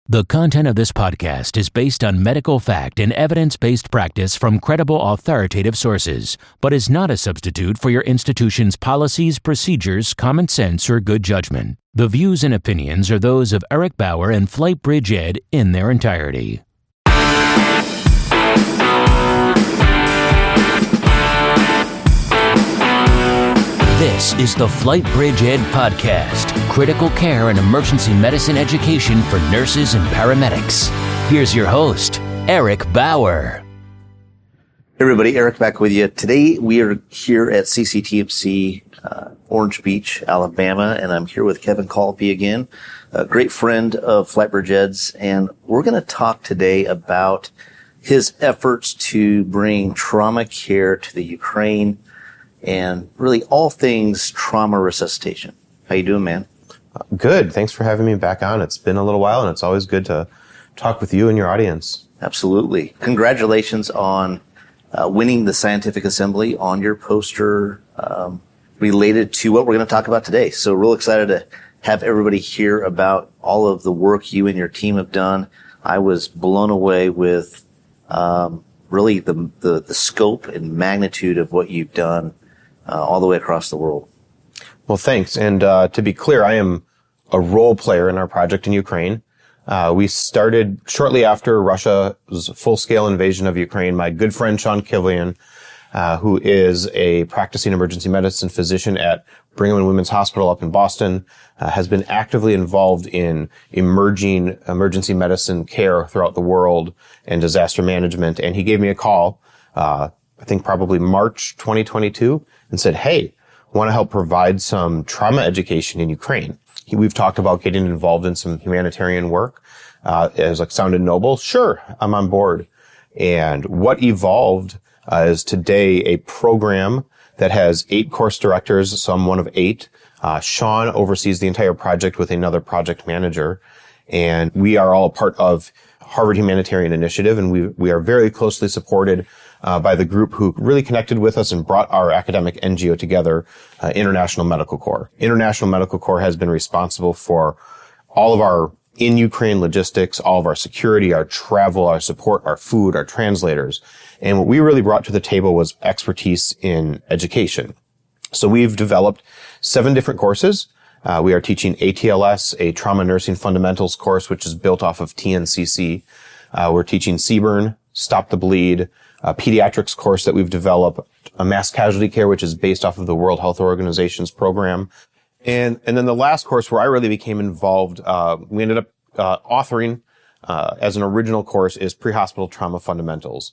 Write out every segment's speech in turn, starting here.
The content of this podcast is based on medical fact and evidence-based practice from credible authoritative sources, but is not a substitute for your institution's policies, procedures, common sense, or good judgment. The views and opinions are those of Eric Bauer and FlightBridgeED in their entirety. This is the FlightBridgeED podcast, critical care and emergency medicine education for nurses and paramedics. Here's your host, Eric Bauer. Hey everybody, Eric back with you. Today we are here at CCTMC, Orange Beach, Alabama, and I'm here with Kevin Collopy again, a great friend of FlightBridgeED's, and we're going to talk today about his efforts to bring trauma care to the Ukraine and really all things trauma resuscitation. How you doing, man? Good. Thanks for having me back on. It's been a little while, and it's always good to talk with you and your audience. Absolutely. Congratulations on winning the scientific assembly on your poster related to what we're going to talk about today. So real excited to have everybody hear about all of the work you and your team have done. I was blown away with really the scope and magnitude of what you've done all the way across the world. Well, thanks. And to be clear, I am a role player in our project in Ukraine. We started shortly after Russia's full-scale invasion of Ukraine. My good friend Sean Kivlian, who is a practicing emergency medicine physician at Brigham and Women's Hospital up in Boston, has been actively involved in emerging emergency medicine care throughout the world and disaster management. And he gave me a call, I think probably March 2022, and said, hey, want to help provide some trauma education in Ukraine. We've talked about getting involved in some humanitarian work. It was like, sounded noble. Sure, I'm on board. And what evolved is today a program that has 8 course directors, so I'm one of 8. Sean oversees the entire project with another project manager. And we are all part of Harvard Humanitarian Initiative, and we are very closely supported by the group who really connected with us and brought our academic NGO together, International Medical Corps. International Medical Corps has been responsible for all of our in-Ukraine logistics, all of our security, our travel, our support, our food, our translators. And what we really brought to the table was expertise in education. So we've developed 7 different courses. We are teaching ATLS, a trauma nursing fundamentals course, which is built off of TNCC. We're teaching CBURN, Stop the Bleed, a pediatrics course that we've developed, a mass casualty care, which is based off of the World Health Organization's program. And then the last course where I really became involved, we ended up authoring as an original course is prehospital trauma fundamentals.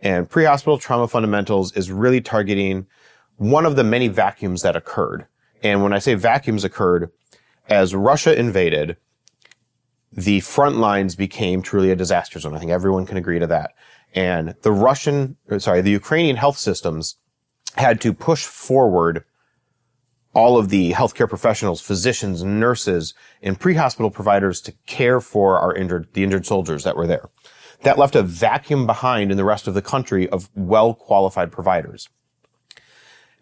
And prehospital trauma fundamentals is really targeting one of the many vacuums that occurred. And when I say vacuums occurred, as Russia invaded, the front lines became truly a disaster zone. I think everyone can agree to that. And the Ukrainian health systems had to push forward all of the healthcare professionals, physicians, nurses, and pre-hospital providers to care for the injured soldiers that were there. That left a vacuum behind in the rest of the country of well-qualified providers.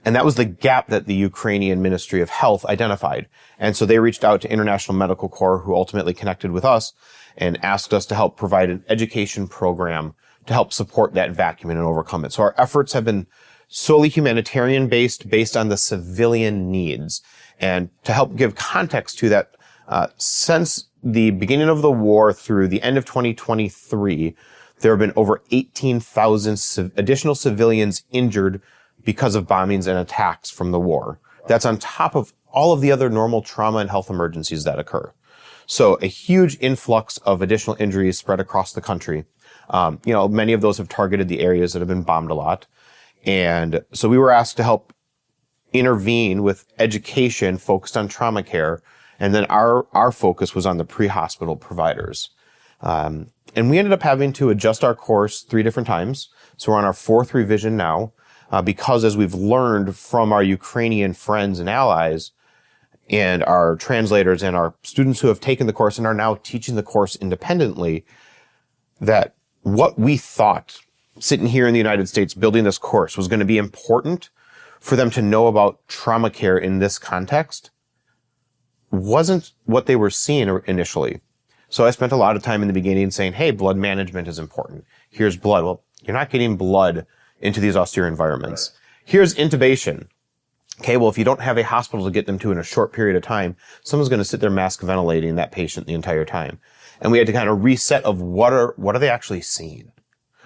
And that was the gap that the Ukrainian Ministry of Health identified. And so they reached out to International Medical Corps, who ultimately connected with us and asked us to help provide an education program to help support that vacuum and overcome it. So our efforts have been solely humanitarian based on the civilian needs. And to help give context to that, since the beginning of the war through the end of 2023, there have been over 18,000 additional civilians injured because of bombings and attacks from the war. That's on top of all of the other normal trauma and health emergencies that occur. So a huge influx of additional injuries spread across the country. Many of those have targeted the areas that have been bombed a lot. And so we were asked to help intervene with education focused on trauma care. And then our focus was on the pre-hospital providers. And we ended up having to adjust our course 3 different times. So we're on our 4th revision now, because as we've learned from our Ukrainian friends and allies and our translators and our students who have taken the course and are now teaching the course independently, that what we thought sitting here in the United States building this course was going to be important for them to know about trauma care in this context wasn't what they were seeing initially. So I spent a lot of time in the beginning saying, hey, blood management is important. Here's blood. Well, you're not getting blood into these austere environments. Here's intubation. Okay, well, if you don't have a hospital to get them to in a short period of time, someone's going to sit there mask ventilating that patient the entire time. And we had to kind of reset of what are they actually seeing?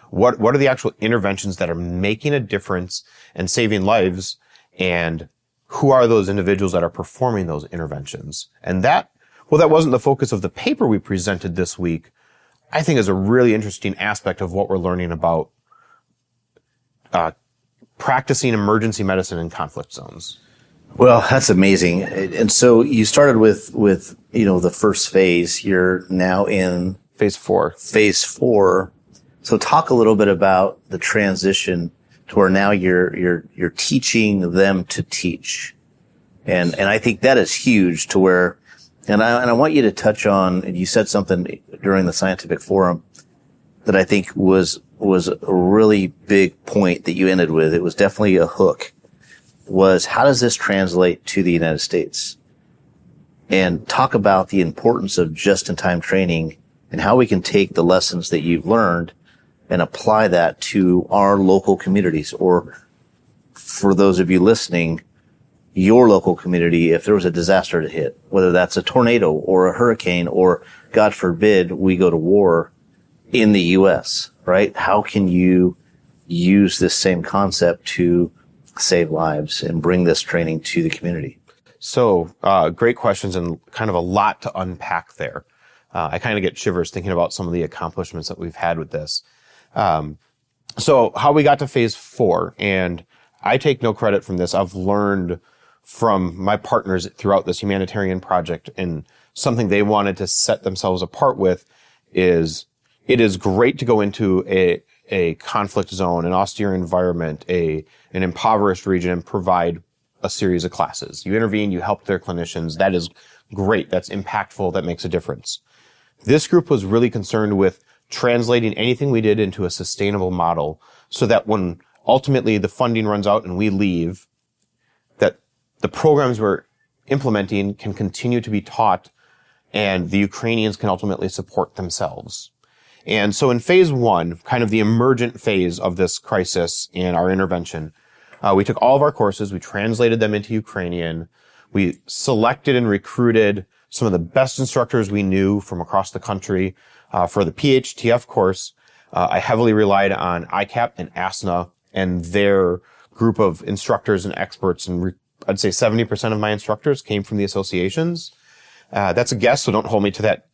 What are the actual interventions that are making a difference and saving lives? And who are those individuals that are performing those interventions? And that wasn't the focus of the paper we presented this week. I think is a really interesting aspect of what we're learning about practicing emergency medicine in conflict zones. Well, that's amazing. And so you started with the first phase. You're now in Phase 4. Phase 4. So talk a little bit about the transition to where now you're teaching them to teach. And I think that is huge to where, and I want you to touch on, and you said something during the scientific forum that I think was a really big point that you ended with. It was definitely a hook, was how does this translate to the United States? And talk about the importance of just-in-time training and how we can take the lessons that you've learned and apply that to our local communities, or for those of you listening, your local community, if there was a disaster to hit, whether that's a tornado or a hurricane, or God forbid, we go to war in the U.S., right? How can you use this same concept to save lives and bring this training to the community? So, great questions and kind of a lot to unpack there. I kind of get shivers thinking about some of the accomplishments that we've had with this. So how we got to Phase 4, and I take no credit from this. I've learned from my partners throughout this humanitarian project, and something they wanted to set themselves apart with is it is great to go into a conflict zone, an austere environment, an impoverished region, and provide a series of classes. You intervene, you help their clinicians. That is great. That's impactful. That makes a difference. This group was really concerned with translating anything we did into a sustainable model so that when ultimately the funding runs out and we leave, that the programs we're implementing can continue to be taught and the Ukrainians can ultimately support themselves. And so in Phase 1, kind of the emergent phase of this crisis and our intervention, we took all of our courses, we translated them into Ukrainian, we selected and recruited some of the best instructors we knew from across the country. For the PHTF course, I heavily relied on ICAP and ASNA and their group of instructors and experts. And I'd say 70% of my instructors came from the associations. That's a guess, so don't hold me to that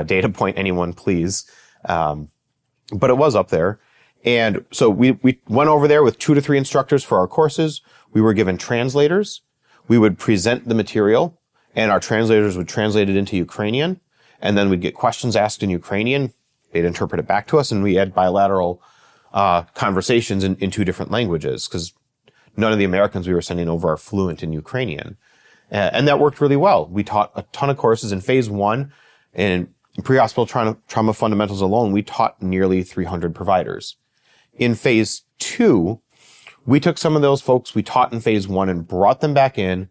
data point, anyone, please. But it was up there. And so we went over there with 2 to 3 instructors for our courses. We were given translators. We would present the material, and our translators would translate it into Ukrainian. And then we'd get questions asked in Ukrainian. They'd interpret it back to us, and we had bilateral conversations in 2 different languages, because none of the Americans we were sending over are fluent in Ukrainian. And that worked really well. We taught a ton of courses in Phase 1, and in prehospital trauma fundamentals alone, we taught nearly 300 providers. In Phase 2, we took some of those folks we taught in Phase 1 and brought them back in,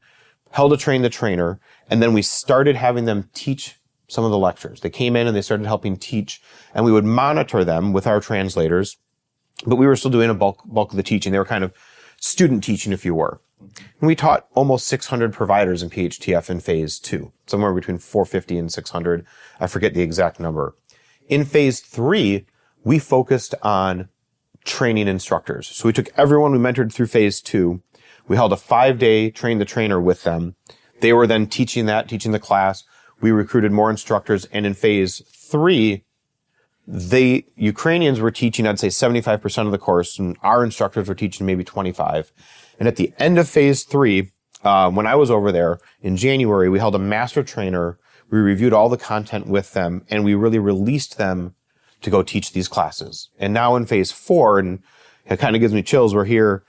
held a train the trainer, and then we started having them teach some of the lectures. They came in and they started helping teach, and we would monitor them with our translators, but we were still doing a bulk of the teaching. They were kind of student teaching, if you were. And we taught almost 600 providers in PHTF in Phase 2, somewhere between 450 and 600. I forget the exact number. In Phase 3, we focused on training instructors. So we took everyone we mentored through Phase 2. We held a 5-day train the trainer with them. They were then teaching the class. We recruited more instructors. And in Phase 3, the Ukrainians were teaching, I'd say 75% of the course, and our instructors were teaching maybe 25. And at the end of Phase 3, when I was over there in January, we held a master trainer. We reviewed all the content with them, and we really released them to go teach these classes. And now in Phase 4, and it kind of gives me chills, we're here,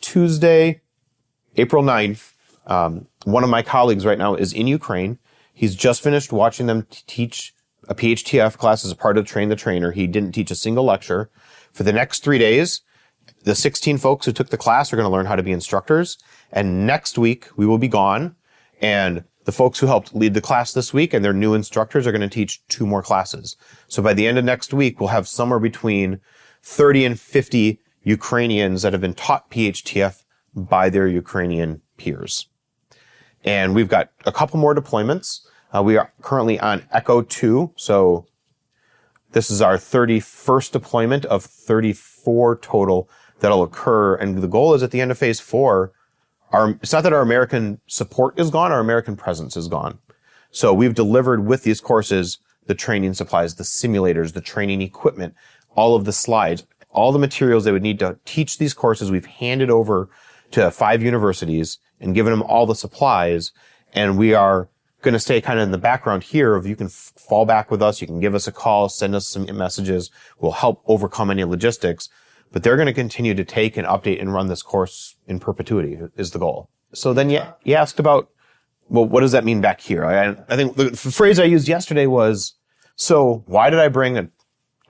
Tuesday, April 9th. One of my colleagues right now is in Ukraine. He's just finished watching them teach a PHTF class as a part of Train the Trainer. He didn't teach a single lecture. For the next 3 days, the 16 folks who took the class are going to learn how to be instructors. And next week, we will be gone. And the folks who helped lead the class this week and their new instructors are going to teach 2 more classes. So by the end of next week, we'll have somewhere between 30 and 50 Ukrainians that have been taught PHTF by their Ukrainian peers. And we've got a couple more deployments. We are currently on Echo 2. So this is our 31st deployment of 34 total that'll occur. And the goal is at the end of phase 4, it's not that our American support is gone, our American presence is gone. So we've delivered with these courses the training supplies, the simulators, the training equipment, all of the slides, all the materials they would need to teach these courses. We've handed over to 5 universities and given them all the supplies. And we are going to stay kind of in the background here of you can fall back with us. You can give us a call, send us some messages. We'll help overcome any logistics. But they're going to continue to take and update and run this course in perpetuity is the goal. So then you asked about, well, what does that mean back here? I think the phrase I used yesterday was, so why did I bring a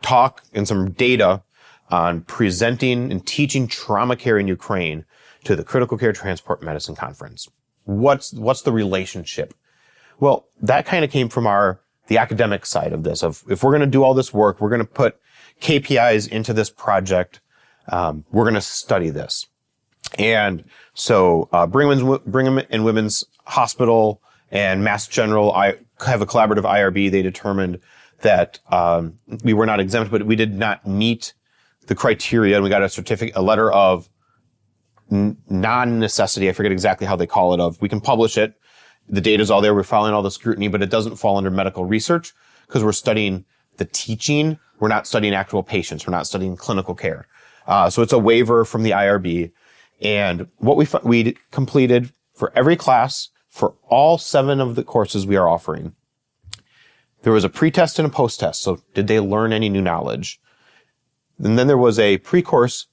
talk and some data on presenting and teaching trauma care in Ukraine to the Critical Care Transport Medicine Conference? What's the relationship? Well, that kind of came from the academic side of this, of if we're going to do all this work, we're going to put KPIs into this project, we're going to study this. And so Brigham and Women's Hospital and Mass General, I have a collaborative IRB. They determined that we were not exempt, but we did not meet the criteria, and we got a letter of non-necessity. I forget exactly how they call it. We can publish it. The data's all there. We're following all the scrutiny, but it doesn't fall under medical research because we're studying the teaching. We're not studying actual patients. We're not studying clinical care. So it's a waiver from the IRB. And what we completed for every class, for all 7 of the courses we are offering, there was a pre-test and a post-test. So did they learn any new knowledge? And then there was a pre-course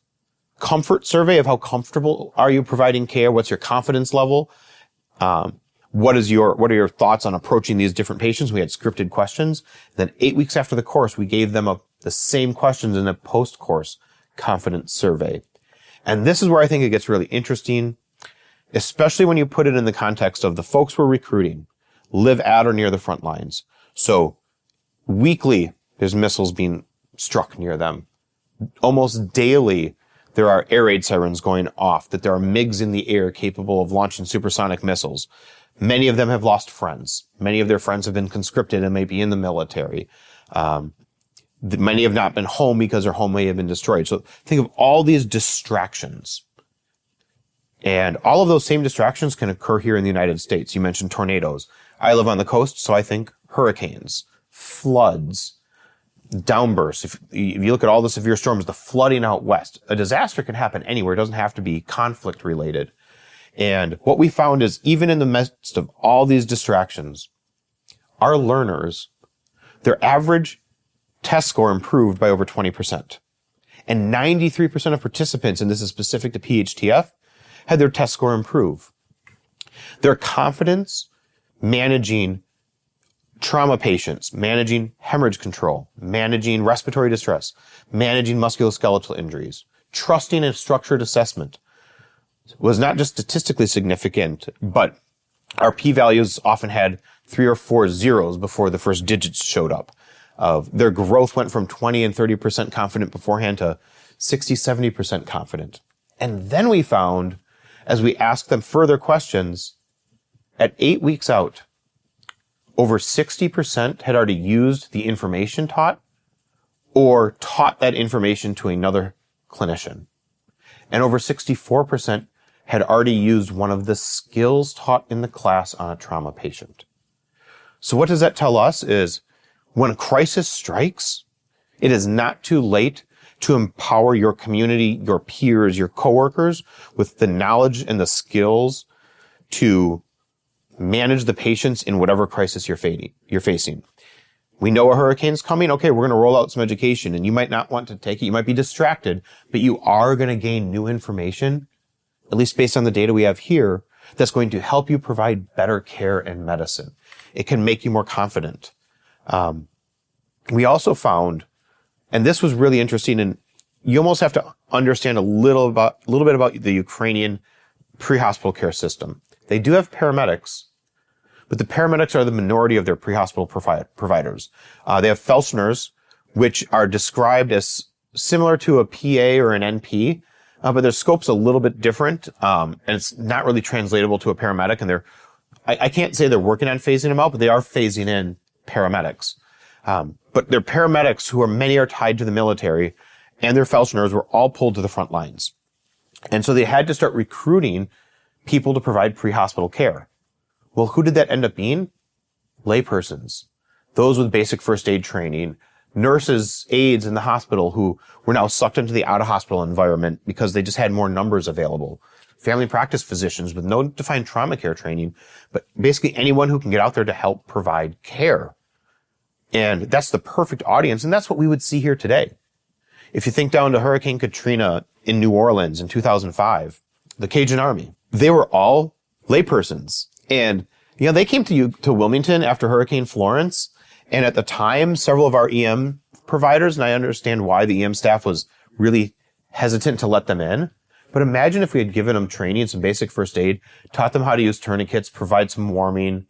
comfort survey of how comfortable are you providing care? What's your confidence level? What are your thoughts on approaching these different patients? We had scripted questions. Then 8 weeks after the course, we gave them the same questions in a post-course confidence survey. And this is where I think it gets really interesting, especially when you put it in the context of the folks we're recruiting live at or near the front lines. So weekly, there's missiles being struck near them. Almost daily, there are air raid sirens going off, that there are MiGs in the air capable of launching supersonic missiles. Many of them have lost friends. Many of their friends have been conscripted and may be in the military. Many have not been home because their home may have been destroyed. So think of all these distractions. And all of those same distractions can occur here in the United States. You mentioned tornadoes. I live on the coast, so I think hurricanes, floods, downbursts. If you look at all the severe storms, the flooding out west, a disaster can happen anywhere. It doesn't have to be conflict related. And what we found is even in the midst of all these distractions, our learners, their average test score improved by over 20%. And 93% of participants, and this is specific to PHTF, had their test score improve. Their confidence managing trauma patients, managing hemorrhage control, managing respiratory distress, managing musculoskeletal injuries, trusting a structured assessment was not just statistically significant, but our p-values often had 3 or 4 zeros before the first digits showed up. Their growth went from 20 and 30% confident beforehand to 60, 70% confident. And then we found, as we asked them further questions, at 8 weeks out, over 60% had already used the information taught or taught that information to another clinician. And over 64% had already used one of the skills taught in the class on a trauma patient. So what does that tell us is when a crisis strikes, it is not too late to empower your community, your peers, your coworkers with the knowledge and the skills to manage the patients in whatever crisis you're facing. We know a hurricane's coming. Okay, we're going to roll out some education, and you might not want to take it. You might be distracted, but you are going to gain new information, at least based on the data we have here, that's going to help you provide better care and medicine. It can make you more confident. We also found, and this was really interesting, and you almost have to understand a little bit about the Ukrainian pre-hospital care system. They do have paramedics, but the paramedics are the minority of their pre-hospital providers. They have Felchners, which are described as similar to a PA or an NP, but their scope's a little bit different, and it's not really translatable to a paramedic. And I can't say they're working on phasing them out, but they are phasing in paramedics. But their paramedics, many are tied to the military, and their Felchners were all pulled to the front lines. And so they had to start recruiting people to provide pre-hospital care. Well, who did that end up being? Laypersons. Those with basic first aid training, nurses, aides in the hospital who were now sucked into the out-of-hospital environment because they just had more numbers available. Family practice physicians with no defined trauma care training, but basically anyone who can get out there to help provide care. And that's the perfect audience, and that's what we would see here today. If you think down to Hurricane Katrina in New Orleans in 2005, the Cajun Army, they were all laypersons. And, they came to Wilmington after Hurricane Florence. And at the time, several of our EM providers, and I understand why the EM staff was really hesitant to let them in. But imagine if we had given them training, some basic first aid, taught them how to use tourniquets, provide some warming.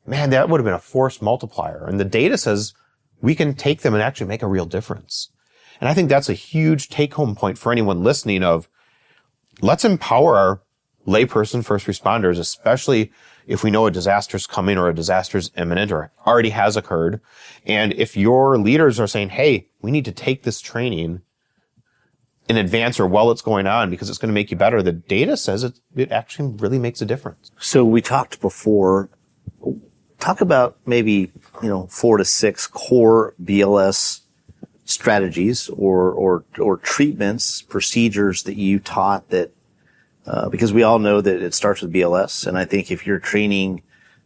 Man, that would have been a force multiplier. And the data says we can take them and actually make a real difference. And I think that's a huge take-home point for anyone listening of, let's empower our layperson first responders, especially if we know a disaster's coming or a disaster's imminent or already has occurred. And if your leaders are saying, hey, we need to take this training in advance or while it's going on because it's going to make you better, the data says it actually really makes a difference. So we talked before, talk about maybe, 4 to 6 core BLS strategies or treatments, procedures that you taught that, because we all know that it starts with BLS. And I think if you're training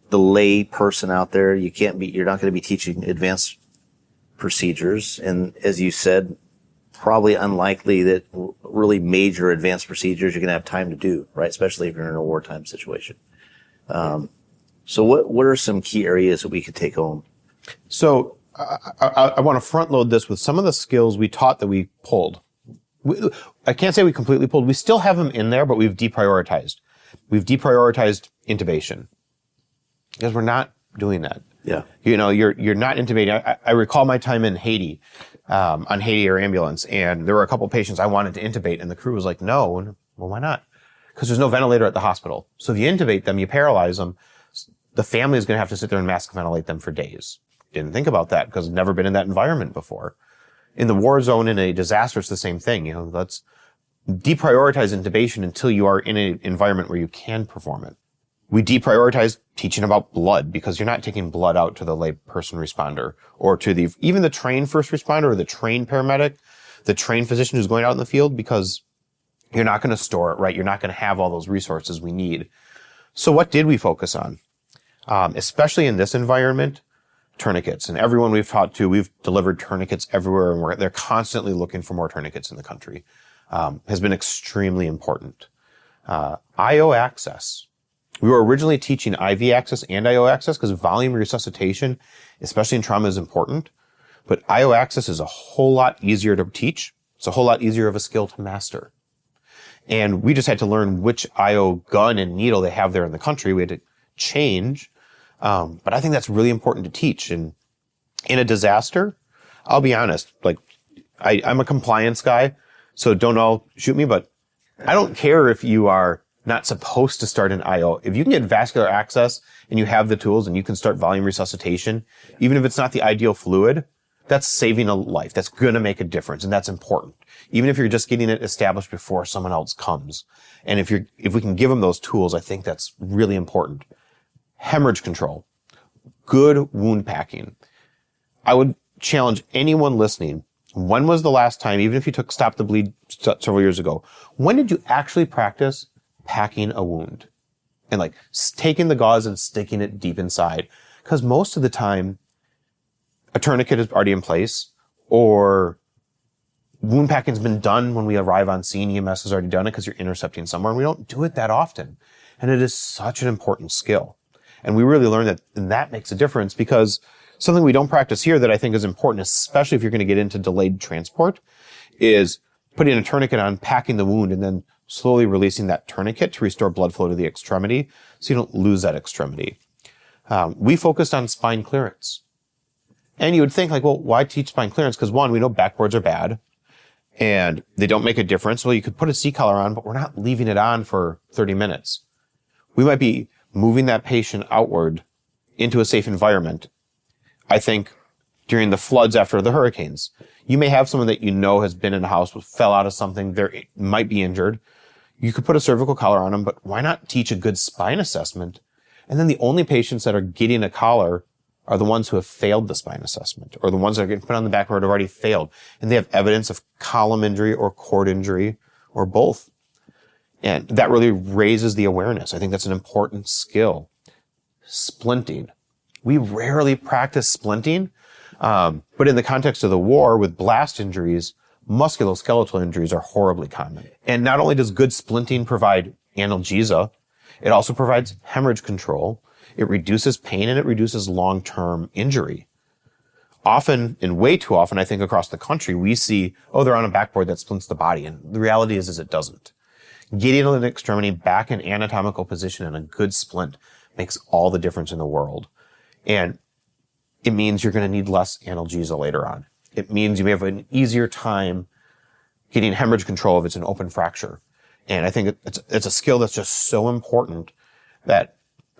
the lay person out there, you're not going to be teaching advanced procedures. And as you said, probably unlikely that really major advanced procedures you're going to have time to do, right? Especially if you're in a wartime situation. So what are some key areas that we could take home? So I want to front load this with some of the skills we taught that we pulled. I can't say we completely pulled. We still have them in there, but we've deprioritized. We've deprioritized intubation because we're not doing that. Yeah. You're not intubating. I recall my time in Haiti, on Haiti Air Ambulance, and there were a couple patients I wanted to intubate, and the crew was like, no. And, well, why not? Because there's no ventilator at the hospital. So if you intubate them, you paralyze them, the family is going to have to sit there and mask ventilate them for days. Didn't think about that because I've never been in that environment before. In the war zone, in a disaster, it's the same thing. Let's deprioritize intubation until you are in an environment where you can perform it. We deprioritize teaching about blood because you're not taking blood out to the lay person responder or to even the trained first responder or the trained paramedic, the trained physician who's going out in the field, because you're not going to store it, right? You're not going to have all those resources we need. So what did we focus on? Especially in this environment, tourniquets. And everyone we've talked to, we've delivered tourniquets everywhere, and they're constantly looking for more tourniquets in the country. Has been extremely important. IO access. We were originally teaching IV access and IO access because volume resuscitation, especially in trauma, is important. But IO access is a whole lot easier to teach. It's a whole lot easier of a skill to master. And we just had to learn which IO gun and needle they have there in the country. We had to change. But I think that's really important to teach. And in a disaster, I'll be honest, I'm a compliance guy, so don't all shoot me, but I don't care if you are not supposed to start an IO. If you can get vascular access and you have the tools and you can start volume resuscitation, even if it's not the ideal fluid, that's saving a life. That's going to make a difference, and that's important. Even if you're just getting it established before someone else comes. And if we can give them those tools, I think that's really important. Hemorrhage control. Good wound packing. I would challenge anyone listening. When was the last time, even if you took Stop the Bleed several years ago, when did you actually practice packing a wound? And taking the gauze and sticking it deep inside. Because most of the time, a tourniquet is already in place, or wound packing's been done when we arrive on scene. EMS has already done it because you're intercepting somewhere, and we don't do it that often. And it is such an important skill. And we really learned that, and that makes a difference, because something we don't practice here that I think is important, especially if you're going to get into delayed transport, is putting a tourniquet on, packing the wound, and then slowly releasing that tourniquet to restore blood flow to the extremity so you don't lose that extremity. We focused on spine clearance. And you would think like, well, why teach spine clearance? Because one, we know backboards are bad and they don't make a difference. Well, you could put a C-collar on, but we're not leaving it on for 30 minutes. We might be moving that patient outward into a safe environment. I think during the floods after the hurricanes, you may have someone that you know has been in a house, fell out of something, they might be injured. You could put a cervical collar on them, but why not teach a good spine assessment? And then the only patients that are getting a collar are the ones who have failed the spine assessment, or the ones that are getting put on the backboard have already failed, and they have evidence of column injury or cord injury or both. And that really raises the awareness. I think that's an important skill. Splinting. We rarely practice splinting, but in the context of the war with blast injuries, musculoskeletal injuries are horribly common. And not only does good splinting provide analgesia, it also provides hemorrhage control. It reduces pain and it reduces long-term injury. Often, and way too often, I think across the country, we see, oh, they're on a backboard that splints the body. And the reality is it doesn't. Getting an extremity back in anatomical position in a good splint makes all the difference in the world. And it means you're going to need less analgesia later on. It means you may have an easier time getting hemorrhage control if it's an open fracture. And I think it's a skill that's just so important that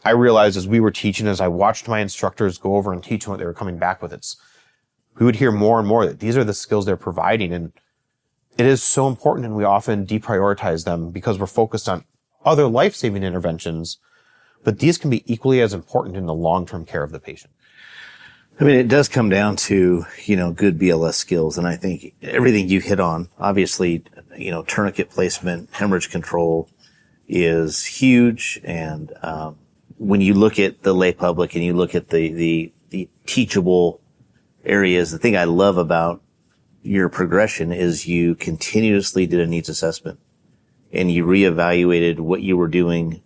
I realized as we were teaching, as I watched my instructors go over and teach what they were coming back with, we would hear more and more that these are the skills they're providing. And it is so important, and we often deprioritize them because we're focused on other life-saving interventions, but these can be equally as important in the long-term care of the patient. I mean, it does come down to, good BLS skills. And I think everything you hit on, obviously, tourniquet placement, hemorrhage control is huge. And, when you look at the lay public and you look at the teachable areas, the thing I love about your progression is you continuously did a needs assessment and you reevaluated what you were doing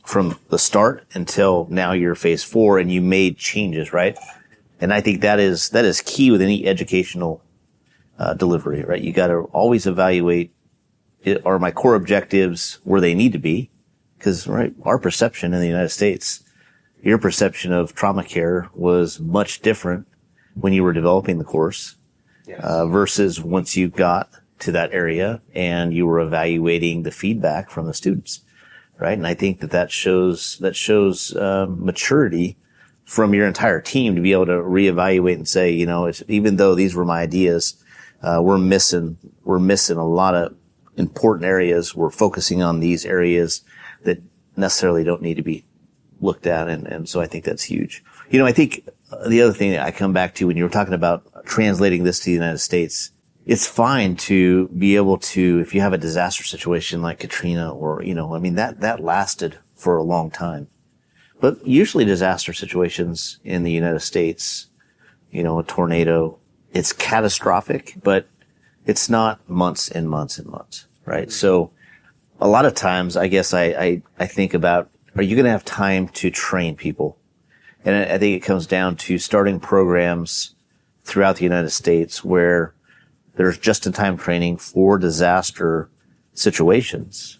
from the start until now you're phase 4 and you made changes, right? And I think that is key with any educational delivery, right? You got to always evaluate, are my core objectives where they need to be? Because, right, our perception in the United States, your perception of trauma care was much different when you were developing the course. Yes. Versus once you got to that area and you were evaluating the feedback from the students, right? And I think that shows maturity from your entire team to be able to reevaluate and say, even though these were my ideas, we're missing a lot of important areas. We're focusing on these areas that necessarily don't need to be looked at. And so I think that's huge. I think the other thing that I come back to when you were talking about translating this to the United States, it's fine to be able to, if you have a disaster situation like Katrina or, that lasted for a long time. But usually disaster situations in the United States, a tornado, it's catastrophic, but it's not months and months and months, right? So a lot of times, I guess I think about, are you going to have time to train people? And I think it comes down to starting programs throughout the United States where there's just-in-time training for disaster situations,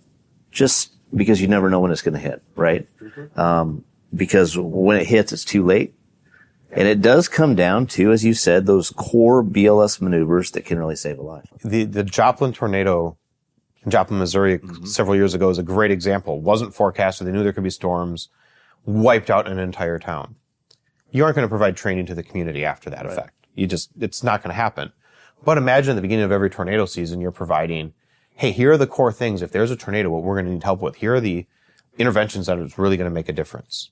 just because you never know when it's going to hit, right? Mm-hmm. Because when it hits, it's too late. And it does come down to, as you said, those core BLS maneuvers that can really save a life. The Joplin tornado in Joplin, Missouri, several years ago is a great example. Wasn't forecasted. They knew there could be storms. Wiped out an entire town. You aren't going to provide training to the community after that effect. It's not going to happen. But imagine at the beginning of every tornado season, you're providing, hey, here are the core things. If there's a tornado, what we're going to need help with. Here are the interventions that is really going to make a difference.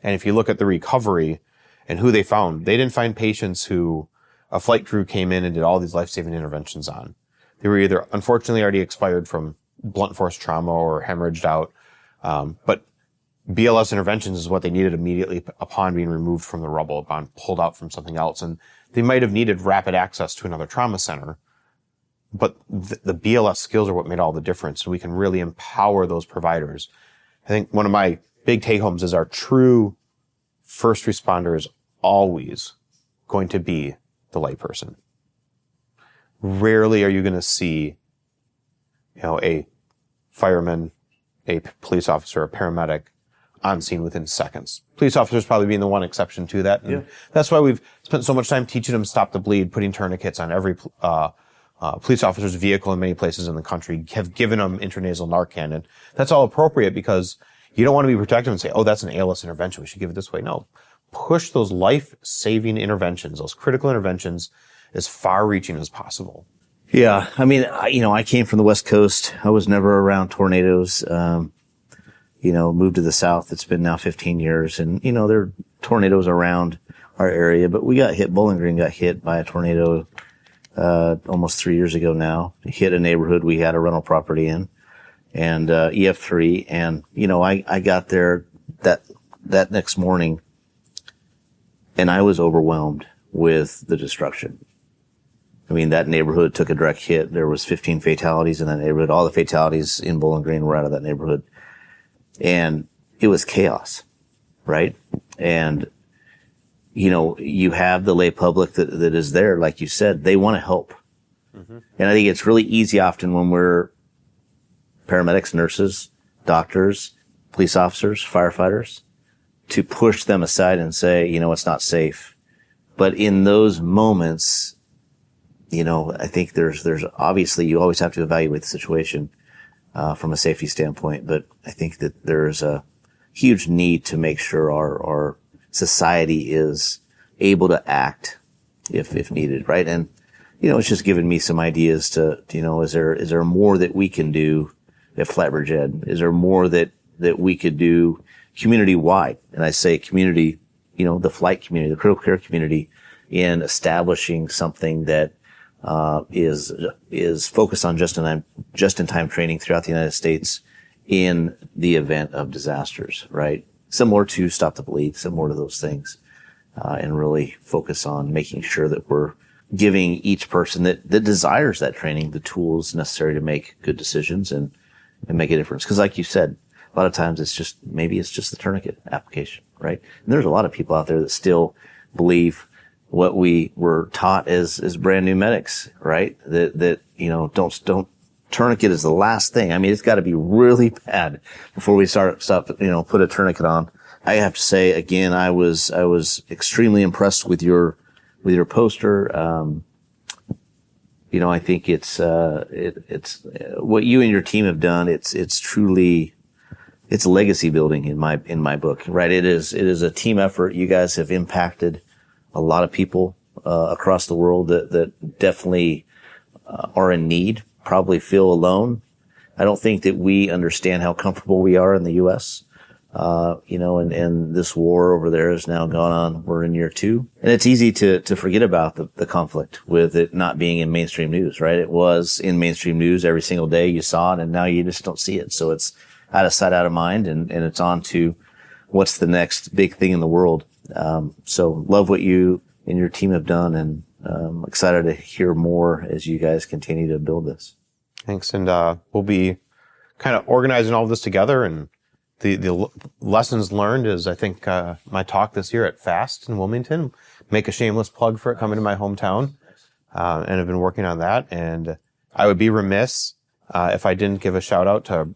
And if you look at the recovery and who they found, they didn't find patients who a flight crew came in and did all these life-saving interventions on. They were either unfortunately already expired from blunt force trauma or hemorrhaged out. But BLS interventions is what they needed immediately upon being removed from the rubble, upon pulled out from something else. And they might have needed rapid access to another trauma center. But the BLS skills are what made all the difference. And we can really empower those providers. I think one of my big take-homes is our true first responder is always going to be the layperson. Rarely are you going to see, a fireman, a police officer, a paramedic on scene within seconds. Police officers probably being the one exception to that. And that's why we've spent so much time teaching them stop the bleed, putting tourniquets on every police officer's vehicle in many places in the country, have given them intranasal Narcan. And that's all appropriate because you don't want to be protective and say, oh, that's an ALS intervention, we should give it this way. No. Push those life-saving interventions, those critical interventions, as far-reaching as possible. Yeah. I mean, I came from the West Coast. I was never around tornadoes. Moved to the South. It's been now 15 years. And, there are tornadoes around our area, but we got hit. Bowling Green got hit by a tornado, almost 3 years ago now. It hit a neighborhood we had a rental property in, and, EF3. And, I got there that next morning, and I was overwhelmed with the destruction. I mean, that neighborhood took a direct hit. There was 15 fatalities in that neighborhood. All the fatalities in Bowling Green were out of that neighborhood. And it was chaos, right? And, you have the lay public that is there, like you said, they want to help. Mm-hmm. And I think it's really easy often when we're paramedics, nurses, doctors, police officers, firefighters, to push them aside and say, it's not safe. But in those moments, I think there's obviously you always have to evaluate the situation from a safety standpoint, but I think that there's a huge need to make sure our society is able to act if needed, right? And it's just given me some ideas to is there more that we can do at FlightBridgeED? Is there more that we could do community wide? And I say community, the flight community, the critical care community, in establishing something that is focused on just-in-time training throughout the United States in the event of disasters, right? Similar to Stop the Bleed, similar to those things, and really focus on making sure that we're giving each person that desires that training the tools necessary to make good decisions and make a difference. Because like you said, a lot of times maybe it's just the tourniquet application, right? And there's a lot of people out there that still believe what we were taught as brand new medics, right? That don't tourniquet is the last thing. I mean, it's got to be really bad before we stop, put a tourniquet on. I have to say again, I was extremely impressed with your poster. I think it's what you and your team have done. It's truly, it's legacy building in my book, right? It is a team effort. You guys have impacted a lot of people across the world that definitely are in need, probably feel alone. I don't think that we understand how comfortable we are in the U.S. And this war over there has now gone on. We're in year 2. And it's easy to forget about the conflict with it not being in mainstream news, right? It was in mainstream news every single day. You saw it, and now you just don't see it. So it's out of sight, out of mind, and it's on to what's the next big thing in the world. So love what you and your team have done, and excited to hear more as you guys continue to build this. Thanks. And we'll be kind of organizing all of this together, and the lessons learned is, I think, my talk this year at FAST in Wilmington. Make a shameless plug for it, coming to my hometown, and I've been working on that. And I would be remiss if I didn't give a shout out to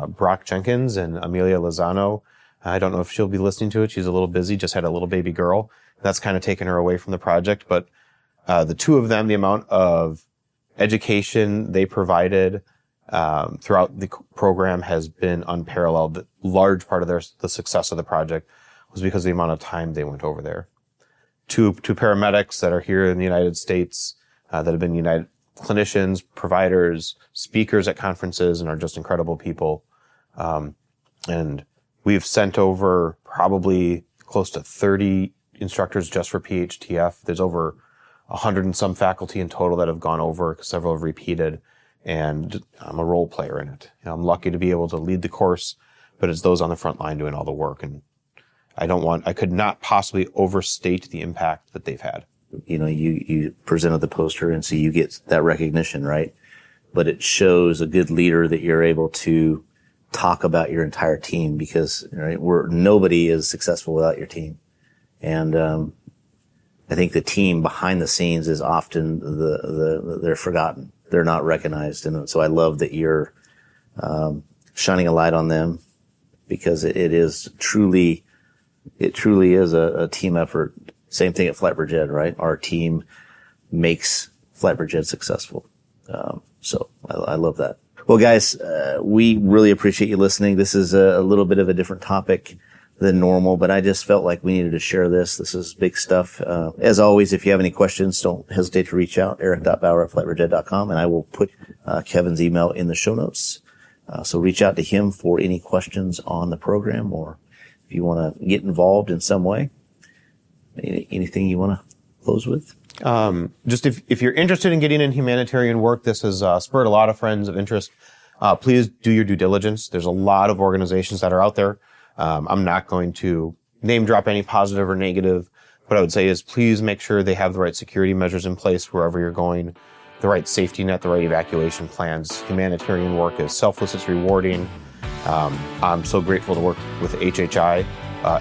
Brock Jenkins and Amelia Lozano. I don't know if she'll be listening to it. She's a little busy, just had a little baby girl. That's kind of taken her away from the project. But the two of them, the amount of education they provided throughout the program has been unparalleled. The large part of the success of the project was because of the amount of time they went over there. Two paramedics that are here in the United States that have been United clinicians, providers, speakers at conferences, and are just incredible people. And we've sent over probably close to 30 instructors just for PHTF. There's over 100 and some faculty in total that have gone over. Several have repeated, and I'm a role player in it. I'm lucky to be able to lead the course, but it's those on the front line doing all the work. And I could not possibly overstate the impact that they've had. You presented the poster, and so you get that recognition, right? But it shows a good leader that you're able to talk about your entire team, because nobody is successful without your team. And I think the team behind the scenes is often they're forgotten. They're not recognized. And so I love that you're shining a light on them because it truly is a team effort. Same thing at FlightBridgeED, right? Our team makes FlightBridgeED successful. So I love that. Well, guys, we really appreciate you listening. This is a little bit of a different topic than normal, but I just felt like we needed to share this. This is big stuff. As always, if you have any questions, don't hesitate to reach out, eric.bauer@flightbridgeed.com, and I will put Kevin's email in the show notes. So reach out to him for any questions on the program, or if you want to get involved in some way. Anything you want to close with? Just if you're interested in getting in humanitarian work, this has spurred a lot of friends of interest. Please do your due diligence. There's a lot of organizations that are out there. I'm not going to name drop any positive or negative. What I would say is please make sure they have the right security measures in place wherever you're going, the right safety net, the right evacuation plans. Humanitarian work is selfless, it's rewarding. I'm so grateful to work with HHI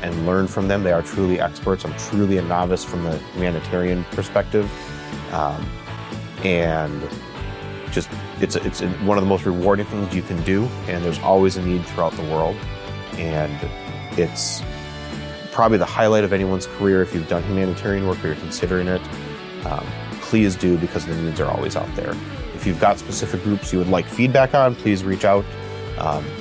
and learn from them. They are truly experts. I'm truly a novice from the humanitarian perspective. And just it's one of the most rewarding things you can do, and there's always a need throughout the world. And it's probably the highlight of anyone's career if you've done humanitarian work or you're considering it. Please do, because the needs are always out there. If you've got specific groups you would like feedback on, please reach out.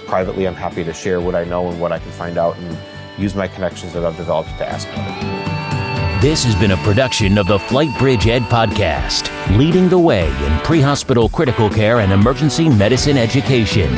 Privately, I'm happy to share what I know and what I can find out and use my connections that I've developed to ask about it. This has been a production of the FlightBridgeED podcast, leading the way in pre-hospital critical care and emergency medicine education.